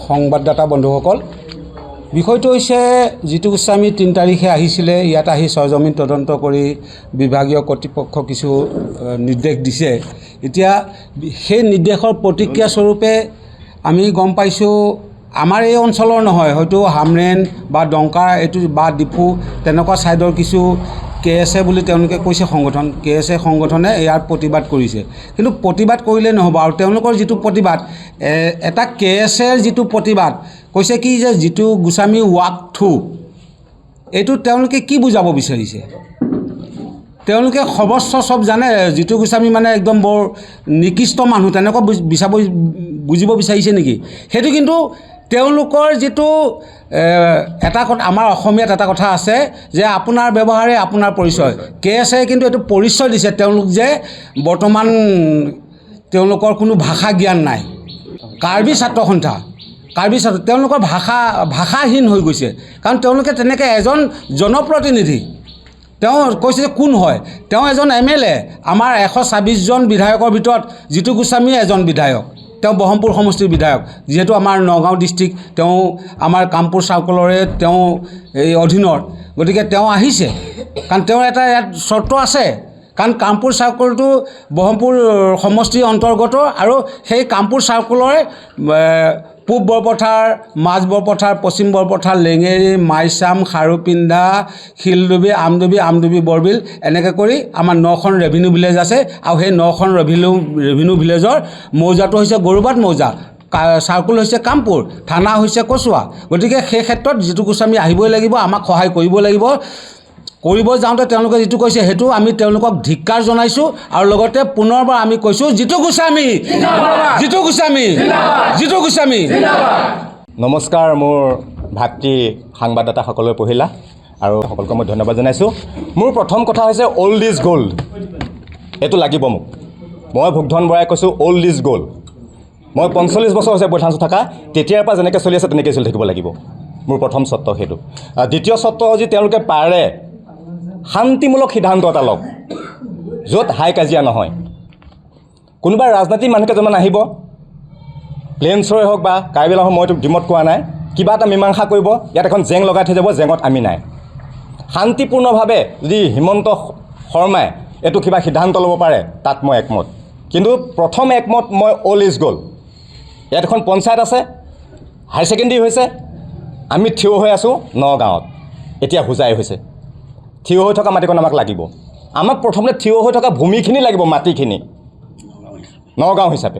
সংবাদদাতা বন্ধুসকল, বিষয়টো হৈছে জিতু গোস্বামী 3 তাৰিখে আহিছিলে, ইয়াত আহি সৰজমিন তদন্ত কৰি বিভাগীয় কৰ্তৃপক্ষ কিছু নিৰ্দেশ দিছে। এতিয়া সেই নিৰ্দেশৰ প্ৰতিক্ৰিয়া স্বৰূপে আমি গম পাইছোঁ আমাৰ এই অঞ্চলৰ নহয়, হয়তো হামৰেন বা ডংকাৰ এইটো বা ডিফু তেনেকুৱা ছাইডৰ কিছু KSA বুলি তেওঁলোকে কৈছে সংগঠন, KSA সংগঠনে ইয়াৰ প্ৰতিবাদ কৰিছে। কিন্তু প্ৰতিবাদ কৰিলে নহ'ব, আৰু তেওঁলোকৰ যিটো প্ৰতিবাদ এটা KSAৰ যিটো প্ৰতিবাদ কৈছে কি যে জিতু গোস্বামী ৱাক থ্ৰু, এইটো তেওঁলোকে কি বুজাব বিচাৰিছে? তেওঁলোকে সৰ্বস্ব চব জানে, জিতু গোস্বামী মানে একদম বৰ নিকৃষ্ট মানুহ তেনেকুৱা বুজিব বিচাৰিছে নেকি? সেইটো কিন্তু তেওঁলোকৰ যিটো এটা কথা, আমাৰ অসমীয়াত এটা কথা আছে যে আপোনাৰ ব্যৱহাৰে আপোনাৰ পৰিচয়। KSAই কিন্তু এইটো পৰিচয় দিছে তেওঁলোক যে বৰ্তমান তেওঁলোকৰ কোনো ভাষা জ্ঞান নাই। কাৰ্বি ছাত্ৰ সন্থা, কাৰ্বি ছাত্ৰ, তেওঁলোকৰ ভাষাহীন হৈ গৈছে, কাৰণ তেওঁলোকে তেনেকৈ এজন জনপ্ৰতিনিধি, তেওঁ কৈছে যে কোন হয়, তেওঁ এজন MLA, আমাৰ 126 জন বিধায়কৰ ভিতৰত জিতু গোস্বামী এজন বিধায়ক, তেওঁ ব্ৰহ্মপুৰ সমষ্টিৰ বিধায়ক, যিহেতু আমাৰ নগাঁও ডিষ্ট্ৰিক্ট, তেওঁ আমাৰ কামপুৰ চাৰ্কলৰে তেওঁ এই অধীনৰ, গতিকে তেওঁ আহিছে কাৰণ তেওঁৰ এটা ইয়াত চৰ্ত আছে, কাৰণ কামপুৰ চাৰ্কলটো ব্ৰহ্মপুৰ সমষ্টিৰ অন্তৰ্গত, আৰু সেই কামপুৰ চাৰ্কলৰে পূব বৰপথাৰ, মাজ বৰপথাৰ, পশ্চিম বৰপথাৰ, লেঙেৰী, মাইচাম, খাৰুপিন্ধা, শিলডুবি, আমডুবি, বৰবিল, এনেকৈ কৰি আমাৰ 9খন ৰেভিনিউ ভিলেজ আছে, আৰু সেই 9খন ৰেভিনিউ ভিলেজৰ মৌজাটো হৈছে গৰুবাট মৌজা, চাৰ্কুল হৈছে কামপুৰ, থানা হৈছে কচুৱা। গতিকে সেই ক্ষেত্ৰত জিতু গোস্বামী আহিবই লাগিব, আমাক সহায় কৰিব লাগিব। কৰিব যাওঁতে তেওঁলোকে যিটো কৈছে সেইটো আমি তেওঁলোকক ধিক্কাৰ জনাইছোঁ, আৰু লগতে পুনৰবাৰ আমি কৈছোঁ জিতু গোস্বামী, জিতু গোস্বামী, জিতু গোস্বামী। নমস্কাৰ, মোৰ ভাতৃ সাংবাদদাতাসকলৰ পহিলা আৰু সকলোকে মই ধন্যবাদ জনাইছোঁ। মোৰ প্ৰথম কথা হৈছে অল্ড ইজ গ'ল্ড, এইটো লাগিব মোক। মই ভোগধন বৰাই কৈছোঁ অল্ড ইজ গ'ল্ড। মই 45 বছৰ হৈছে বৈঠাঞ্চত থকা, তেতিয়াৰ পৰা যেনেকৈ চলি আছে তেনেকৈ চলি থাকিব লাগিব, মোৰ প্ৰথম চৰ্ত সেইটো। দ্বিতীয় চৰ্ত যদি তেওঁলোকে পাৰে শান্তিমূলক সিদ্ধান্ত এটা লওক, য'ত হাই কাজিয়া নহয়। কোনোবা ৰাজনীতিক মানুহ কেইজনমান আহিব, প্লেনছৰে হওক বা কাৰ্বি হওক, মইতো ডিমত কোৱা নাই, কিবা এটা মীমাংসা কৰিব, ইয়াত এখন জেং লগাই থৈ যাব, জেঙত আমি নাই। শান্তিপূৰ্ণভাৱে যদি হিমন্ত শৰ্মাই এইটো কিবা সিদ্ধান্ত ল'ব পাৰে, তাত মই একমত। কিন্তু প্ৰথম একমত মই অল ইজ গ'ল্ড। ইয়াত এখন পঞ্চায়ত আছে, হায়াৰ ছেকেণ্ডেৰী হৈছে, আমি থিয় হৈ আছোঁ নগাঁৱত, এতিয়া হোজাই হৈছে। থিয় হৈ থকা মাটিকণ আমাক লাগিব, আমাক প্ৰথমতে থিয় হৈ থকা ভূমিখিনি লাগিব, মাটিখিনি নগাঁও হিচাপে,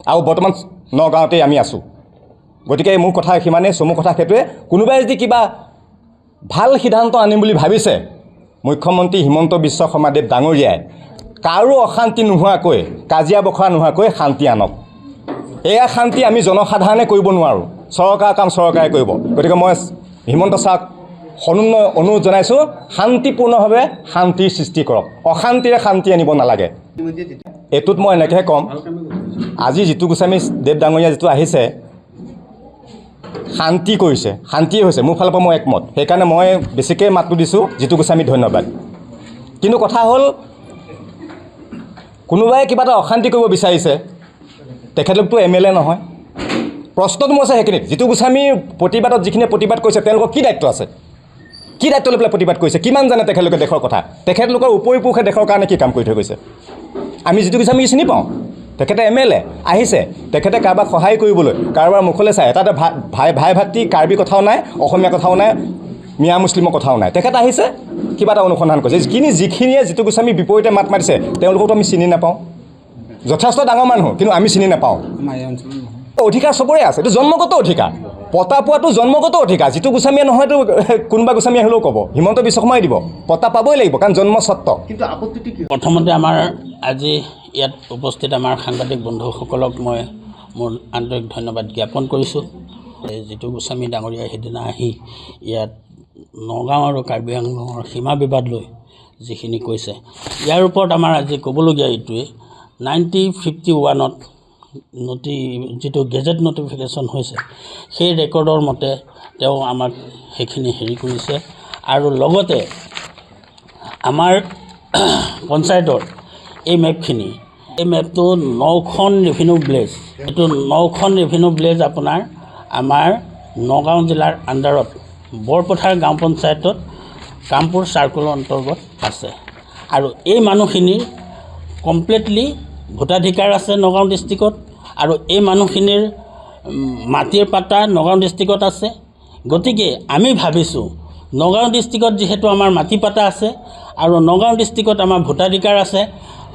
আৰু বৰ্তমান নগাঁৱতেই আমি আছোঁ। গতিকে মোৰ কথা সিমানেই, চমু কথা সেইটোৱে। কোনোবাই যদি কিবা ভাল সিদ্ধান্ত আনিম বুলি ভাবিছে, মুখ্যমন্ত্ৰী হিমন্ত বিশ্ব শৰ্মাদেৱ ডাঙৰীয়াই কাৰো অশান্তি নোহোৱাকৈ, কাজিয়া বখৰা নোহোৱাকৈ শান্তি আনক। এয়া শান্তি আমি জনসাধাৰণে কৰিব নোৱাৰোঁ, চৰকাৰৰ কাম চৰকাৰে কৰিব। গতিকে মই হিমন্ত ছাৰক অনুৰোধ জনাইছোঁ, শান্তিপূৰ্ণভাৱে শান্তিৰ সৃষ্টি কৰক, অশান্তিৰে শান্তি আনিব নালাগে। এইটোত মই এনেকৈহে ক'ম, আজি জিতু গোস্বামী দেৱ ডাঙৰীয়া যিটো আহিছে, শান্তি কৰিছে, শান্তিয়ে হৈছে, মোৰ ফালৰ পৰা মই একমত। সেইকাৰণে মই বেছিকৈ মাতটো দিছোঁ জিতু গোস্বামী, ধন্যবাদ। কিন্তু কথা হ'ল, কোনোবাই কিবা এটা অশান্তি কৰিব বিচাৰিছে, তেখেতলোকতো MLA নহয়। প্ৰশ্নটো মোৰ আছে সেইখিনিত, জিতু গোস্বামীৰ প্ৰতিবাদত যিখিনি প্ৰতিবাদ কৰিছে, তেওঁলোকৰ কি দায়িত্ব আছে, কি দায়িত্ব লৈ পেলাই প্ৰতিবাদ কৰিছে, কিমান জানে তেখেতলোকে দেশৰ কথা, তেখেতলোকৰ উপৰিপুৰুষে দেশৰ কাৰণে কি কাম কৰি থৈ গৈছে। আমি জিতু গোস্বামী চিনি পাওঁ, তেখেতে MLA আহিছে, তেখেতে কাৰোবাক সহায় কৰিবলৈ, কাৰোবাৰ মুখলৈ চাই, তাতে ভাই ভাতৃ কাৰ্বি কথাও নাই, অসমীয়া কথাও নাই, মিয়া মুছলিমৰ কথাও নাই, তেখেত আহিছে কিবা এটা অনুসন্ধান কৰিছে। যিখিনিয়ে জিতু গোস্বামীৰ বিপৰীতে মাত মাতিছে, তেওঁলোককতো আমি চিনি নাপাওঁ, যথেষ্ট ডাঙৰ মানুহ, কিন্তু আমি চিনি নাপাওঁ। অধিকাৰ চবৰে আছে, এইটো জন্মগত অধিকাৰ, পতা পোৱাটো জন্মগত অধিকাৰ। জিতু গোস্বামীয়ে নহয়তো কোনোবা গোস্বামী আহিলেও ক'ব, হিমন্ত বিশ্ব শৰ্মাই দিব, পতা পাবই লাগিব, কাৰণ জন্মস্বত্ব। কিন্তু আপত্তিটো কি? প্ৰথমতে আমাৰ আজি ইয়াত উপস্থিত আমাৰ সাংবাদিক বন্ধুসকলক মই মোৰ আন্তৰিক ধন্যবাদ জ্ঞাপন কৰিছোঁ। জিতু গোস্বামী ডাঙৰীয়া সিদিনা আহি ইয়াত নগাঁও আৰু কাৰ্বি আংলঙৰ সীমা বিবাদ লৈ যিখিনি কৈছে, ইয়াৰ ওপৰত আমাৰ আজি ক'বলগীয়া এইটোৱে, 1951ত যিটো গেজেট নটিফিকেশ্যন হৈছে, সেই ৰেকৰ্ডৰ মতে তেওঁ আমাক সেইখিনি হেৰি কৰিছে। আৰু লগতে আমাৰ পঞ্চায়তৰ এই মেপখিনি, এই মেপটো 9খন ৰেভিনিউ ভিলেজ, এইটো 9খন ৰেভিনিউ ভিলেজ আপোনাৰ আমাৰ নগাঁও জিলাৰ আণ্ডাৰত বৰপথাৰ গাঁও পঞ্চায়তত কামপুৰ চাৰ্কুলৰ অন্তৰ্গত আছে আৰু এই মানুহখিনিৰ কমপ্লিটলি ভোটাধিকাৰ আছে নগাঁও ডিষ্ট্ৰিক্টত আৰু এই মানুহখিনিৰ মাটিৰ পাটা নগাঁও ডিষ্ট্ৰিক্টত আছে। গতিকে আমি ভাবিছোঁ নগাঁও ডিষ্ট্ৰিক্টত যিহেতু আমাৰ মাটি পাটা আছে আৰু নগাঁও ডিষ্ট্ৰিক্টত আমাৰ ভোটাধিকাৰ আছে,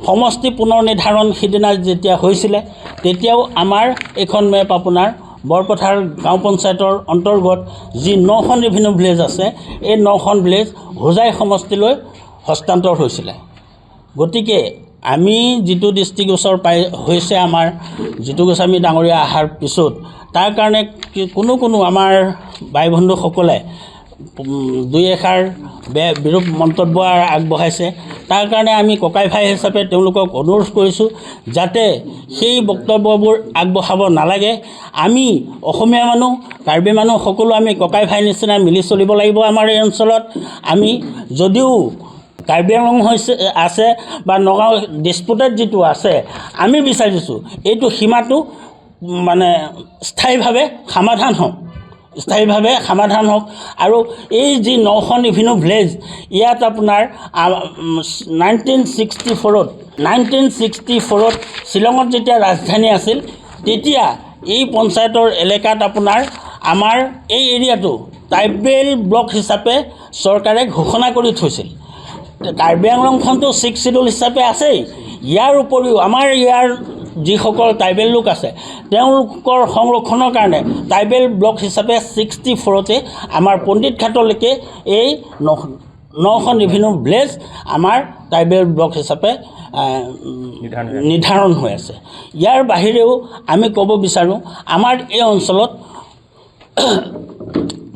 সমষ্টি পুনৰ নিৰ্ধাৰণ সিদিনা যেতিয়া হৈছিলে তেতিয়াও আমাৰ এইখন মেপ আপোনাৰ বৰপথাৰ গাঁও পঞ্চায়তৰ অন্তৰ্গত যি 9খন ৰেভিনিউ ভিলেজ আছে এই 9খন ভিলেজ হোজাই সমষ্টিলৈ হস্তান্তৰ হৈছিলে। গতিকে আমি যিটো দৃষ্টিগোচৰ হৈছে আমাৰ জিতু গোস্বামী ডাঙৰীয়া অহাৰ পিছত তাৰ কাৰণে কোনো আমাৰ ভাই বন্ধুসকলে দুই এষাৰ বিৰূপ মন্তব্য আগবঢ়াইছে। তাৰ কাৰণে আমি ককাই ভাই হিচাপে তেওঁলোকক অনুৰোধ কৰিছোঁ যাতে সেই বক্তব্যবোৰ আগবঢ়াব নালাগে। আমি অসমীয়া মানুহ, কাৰ্বি মানুহ সকলো আমি ককাই ভাই নিচিনা মিলি চলিব লাগিব। আমাৰ এই অঞ্চলত আমি যদিও কাৰ্বি আংলং আছে বা নগাঁও ডিছপুটেড যিটো আছে, আমি বিচাৰিছোঁ এইটো সীমাটো মানে স্থায়ীভাৱে সমাধান হওক আৰু এই যি 9খন ৰেভিনিউ ভিলেজ ইয়াত আপোনাৰ 1964ত শ্বিলঙত যেতিয়া ৰাজধানী আছিল তেতিয়া এই পঞ্চায়তৰ এলেকাত আপোনাৰ আমাৰ এই এৰিয়াটো ট্ৰাইবেল ব্লক হিচাপে চৰকাৰে ঘোষণা কৰি থৈছিল। কাৰ্বি আংলংখনতো 6th শিডিউল হিচাপে আছেই, ইয়াৰ উপৰিও আমাৰ ইয়াৰ যিসকল ট্ৰাইবেল লোক আছে তেওঁলোকৰ সংৰক্ষণৰ কাৰণে ট্ৰাইবেল ব্লক হিচাপে 64তে আমাৰ পণ্ডিত ঘাটলৈকে এই 9খন ৰেভিনিউ ভিলেজ আমাৰ ট্ৰাইবেল ব্লক হিচাপে নিৰ্ধাৰণ হৈ আছে। ইয়াৰ বাহিৰেও আমি ক'ব বিচাৰোঁ আমাৰ এই অঞ্চলত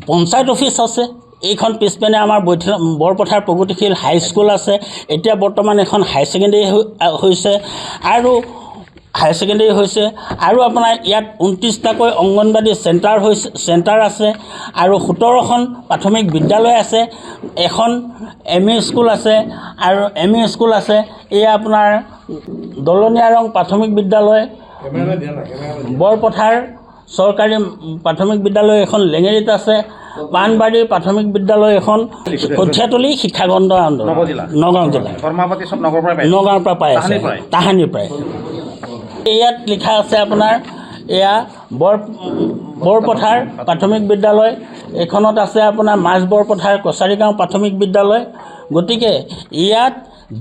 পঞ্চায়ত অফিচ আছে। এইখন পিছপিনে আমাৰ বৰপথাৰ প্ৰগতিশীল হাইস্কুল আছে। এতিয়া বৰ্তমান এখন হাই ছেকেণ্ডেৰী হৈছে আৰু আপোনাৰ ইয়াত 29টাকৈ অংগনবাদী চেণ্টাৰ আছে আৰু 17খন প্ৰাথমিক বিদ্যালয় আছে, এখন ME স্কুল আছে আৰু ME স্কুল আছে। এয়া আপোনাৰ দলনীয়া ৰং প্ৰাথমিক বিদ্যালয়, বৰপথাৰ চৰকাৰী প্ৰাথমিক বিদ্যালয় এখন লেঙেৰীত আছে, পাণবাৰী প্ৰাথমিক বিদ্যালয় এখন, কঠীয়াতলী শিক্ষাখণ্ড নগাঁও জিলা, নগাঁৱৰ পৰা পাই আছে, তাহানিৰ পৰাই। ইয়াত লিখা আছে আপোনাৰ এয়া বৰপথাৰ প্ৰাথমিক বিদ্যালয়, এইখনত আছে আপোনাৰ মাছ বৰপথাৰ কছাৰীগাঁও প্ৰাথমিক বিদ্যালয়। গতিকে ইয়াত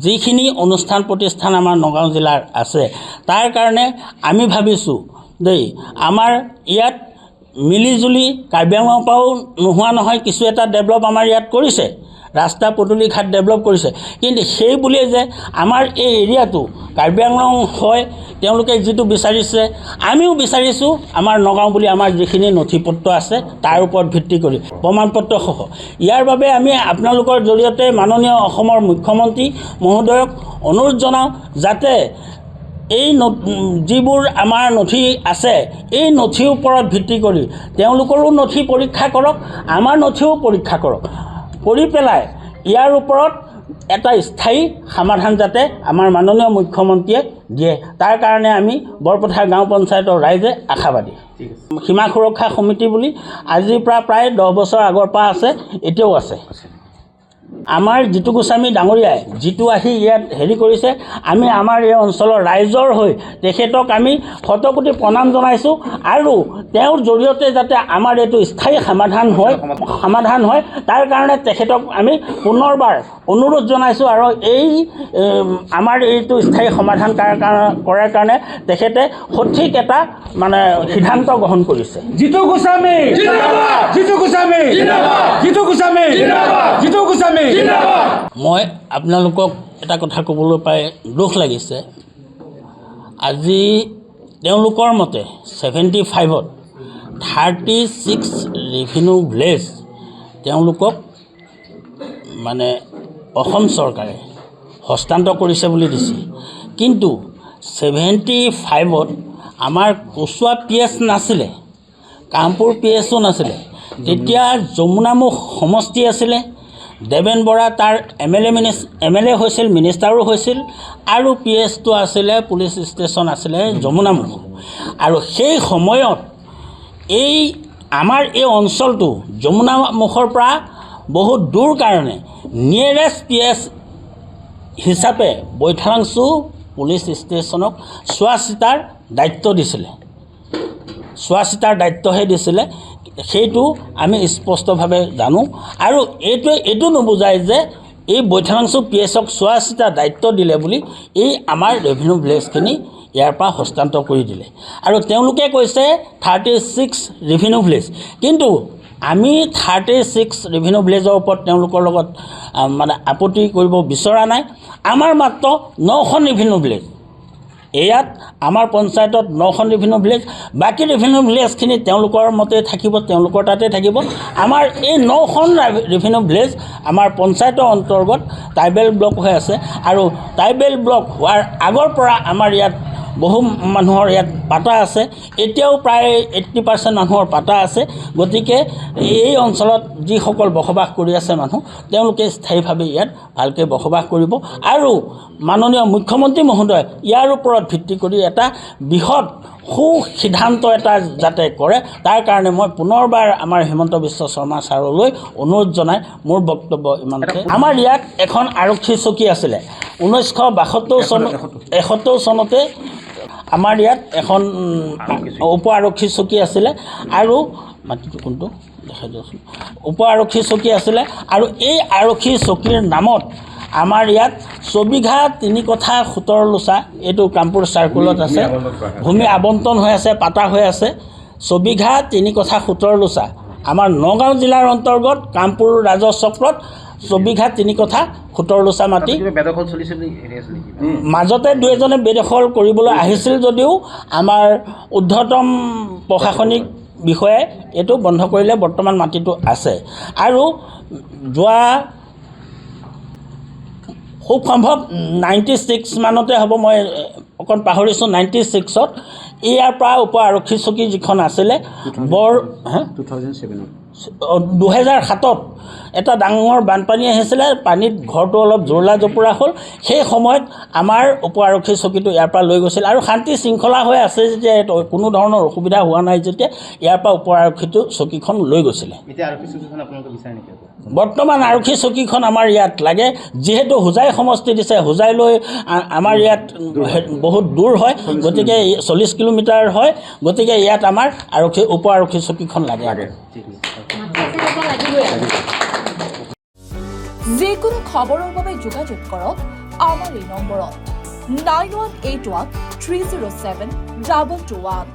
যিখিনি অনুষ্ঠান প্ৰতিষ্ঠান আমাৰ নগাঁও জিলাৰ আছে তাৰ কাৰণে আমি ভাবিছোঁ দেই আমাৰ ইয়াত মিলিজুলি কাৰ্বি আংলঙৰ পৰাও নোহোৱা নহয় কিছু এটা ডেভেলপ আমাৰ ইয়াত কৰিছে, ৰাস্তা পদূলি ঘাট ডেভেলপ কৰিছে, কিন্তু সেই বুলিয়ে যে আমাৰ এই এৰিয়াটো কাৰ্বি আংলং হয় তেওঁলোকে যিটো বিচাৰিছে আমিও বিচাৰিছোঁ আমাৰ নগাঁও বুলি আমাৰ যিখিনি নথি পত্ৰ আছে তাৰ ওপৰত ভিত্তি কৰি প্ৰমাণপত্ৰসহ। ইয়াৰ বাবে আমি আপোনালোকৰ জৰিয়তে মাননীয় অসমৰ মুখ্যমন্ত্ৰী মহোদয়ক অনুৰোধ জনাওঁ যাতে এই যিবোৰ আমাৰ নথি আছে এই নথিৰ ওপৰত ভিত্তি কৰি তেওঁলোকৰো নথি পৰীক্ষা কৰক, আমাৰ নথিও পৰীক্ষা কৰক, কৰি পেলাই ইয়াৰ ওপৰত এটা স্থায়ী সমাধান যাতে আমাৰ মাননীয় মুখ্যমন্ত্ৰীয়ে দিয়ে তাৰ কাৰণে আমি বৰপথাৰ গাঁও পঞ্চায়তৰ ৰাইজে আশাবাদী। সীমা সুৰক্ষা সমিতি বুলি আজিৰ পৰা প্ৰায় 10 বছৰ আগৰ পৰা আছে, এতিয়াও আছে। আমাৰ জিতু গোস্বামী ডাঙৰীয়াই যিটো আহি ইয়াত কৰিছে, আমি আমাৰ এই অঞ্চলৰ ৰাইজৰ হৈ তেখেতক আমি শতকোটি প্ৰণাম জনাইছোঁ আৰু তেওঁৰ জৰিয়তে যাতে আমাৰ এইটো স্থায়ী সমাধান হয় তাৰ কাৰণে তেখেতক আমি পুনৰবাৰ অনুৰোধ জনাইছোঁ আৰু এই আমাৰ এইটো স্থায়ী সমাধান কৰাৰ কাৰণে তেখেতে সঠিক এটা মানে সিদ্ধান্ত গ্ৰহণ কৰিছে। জিতু গোস্বামী জিন্দাবাদ, জিতু গোস্বামী জিন্দাবাদ, জিতু গোস্বামী জিন্দাবাদ, জিতু গোস্বামী। মই আপোনালোকক এটা কথা ক'বলৈ পাই দুখ লাগিছে, আজি তেওঁলোকৰ মতে 75ত 36 ৰেভিনিউ ভিলেজ তেওঁলোকক মানে অসম চৰকাৰে হস্তান্তৰ কৰিছে বুলি দিছে, কিন্তু 75ত আমাৰ কচুৱা PS নাছিলে, কামপুৰ PSও নাছিলে, তেতিয়া যমুনামুখ সমষ্টি আছিলে, দেৱেন বৰা তাৰ MLA হৈছিল, মিনিষ্টাৰো হৈছিল আৰু PS-টো আছিলে পুলিচ ষ্টেচন আছিলে যমুনামুখ। আৰু সেই সময়ত এই আমাৰ এই অঞ্চলটো যমুনা মুখৰ পৰা বহুত দূৰ কাৰণে নিয়েৰেষ্ট PS হিচাপে বৈঠালাংছু পুলিচ ষ্টেচনক চোৱা চিতাৰ দায়িত্ব দিছিলে, চোৱা-চিতাৰ দায়িত্বহে দিছিলে। সেইটো আমি স্পষ্টভাৱে জানো। আৰু এইটো নুবুজায় যে এই বৈঠালাংছু PSক চোৱা-চিতাৰ দায়িত্ব দিলে বুলি এই আমাৰ ৰেভিনিউ ভিলেজখিনি ইয়াৰ পৰা হস্তান্তৰ কৰি দিলে। আৰু তেওঁলোকে কৈছে 36 ৰেভিনিউ ভিলেজ, কিন্তু আমি 36 ৰেভিনিউ ভিলেজৰ ওপৰত তেওঁলোকৰ লগত মানে আপত্তি কৰিব বিচৰা নাই। আমাৰ মাত্ৰ 9খন ৰেভিনিউ ভিলেজ, ইয়াত আমাৰ পঞ্চায়তত 9খন ৰেভিনিউ ভিলেজ, বাকী ৰেভিনিউ ভিলেজখিনি তেওঁলোকৰ মতে থাকিব, তেওঁলোকৰ তাতে থাকিব। আমাৰ এই 9খন ৰেভিনিউ ভিলেজ আমাৰ পঞ্চায়তৰ অন্তৰ্গত ট্ৰাইবেল ব্লক হৈ আছে। আৰু ট্ৰাইবেল ব্লক হোৱাৰ আগৰ পৰা আমাৰ ইয়াত বহু মানুহৰ ইয়াত পাটা আছে, এতিয়াও প্ৰায় 80% মানুহৰ পাটা আছে। গতিকে এই অঞ্চলত যিসকল বসবাস কৰি আছে মানুহ, তেওঁলোকে স্থায়ীভাৱে ইয়াত ভালকৈ বসবাস কৰিব। আৰু মাননীয় মুখ্যমন্ত্ৰী মহোদয় ইয়াৰ ওপৰত ভিত্তি কৰি এটা বৃহৎ সিদ্ধান্ত এটা যাতে কৰে, তাৰ কাৰণে মই পুনৰবাৰ আমাৰ হিমন্ত বিশ্ব শৰ্মা ছাৰলৈ অনুৰোধ জনাই মোৰ বক্তব্য ইমানতে। আমাৰ ইয়াত এখন আৰক্ষী চকী আছিলে 1972 চনতে আমাৰ ইয়াত এখন উপ আৰক্ষী চকী আছিলে। আৰু মাটিটো কোনটো দেখাই দিয়কচোন, উপ আৰক্ষী চকী আছিলে। আৰু এই আৰক্ষী চকীৰ নামত আমাৰ ইয়াত 24 বিঘা 3 কঠা 17 লোচা, এইটো কামপুৰ চাৰ্কুলত আছে, ভূমি আবণ্টন হৈ আছে, পাতা হৈ আছে। 24 বিঘা 3 কঠা 17 লোচা আমাৰ নগাঁও জিলাৰ অন্তৰ্গত কামপুৰ ৰাজহ চক্ৰত 24 বিঘা 3 কঠা 17 লোচা মাটি মাজতে 2 এজনে বেদখল কৰিবলৈ আহিছিল যদিও আমাৰ ঊৰ্ধ্বতম প্ৰশাসনিক বিষয়াই এইটো বন্ধ কৰিলে। বৰ্তমান মাটিটো আছে। আৰু যোৱা খুব সম্ভৱ 96 মানতে হ'ব, মই অকণ পাহৰিছোঁ, 96ত ইয়াৰ পৰা উপ আৰক্ষী চকী যিখন আছিলে 2007ত এটা ডাঙৰ বানপানী আহিছিলে, পানীত ঘৰটো অলপ জোৰলা জপোৰা হ'ল। সেই সময়ত আমাৰ উপ আৰক্ষী চকীটো ইয়াৰ পৰা লৈ গৈছিল। আৰু শান্তি শৃংখলা হৈ আছে যেতিয়া, কোনো ধৰণৰ অসুবিধা হোৱা নাই যেতিয়া, ইয়াৰ পৰা উপ আৰক্ষীটো চকীখন লৈ গৈছিলে। বৰ্তমান আৰক্ষী চকীখন আমাৰ ইয়াত লাগে, যিহেতু হোজাই সমষ্টি দিছে, হোজাই লৈ আমাৰ ইয়াত বহুত দূৰ হয়, গতিকে 40 কিলোমিটাৰ হয়। গতিকে ইয়াত আমাৰ উপ আৰক্ষী চকীখন লাগে। যিকোনো খবৰৰ বাবে যোগাযোগ কৰক আমাৰ এই নম্বৰত 9181 307 221।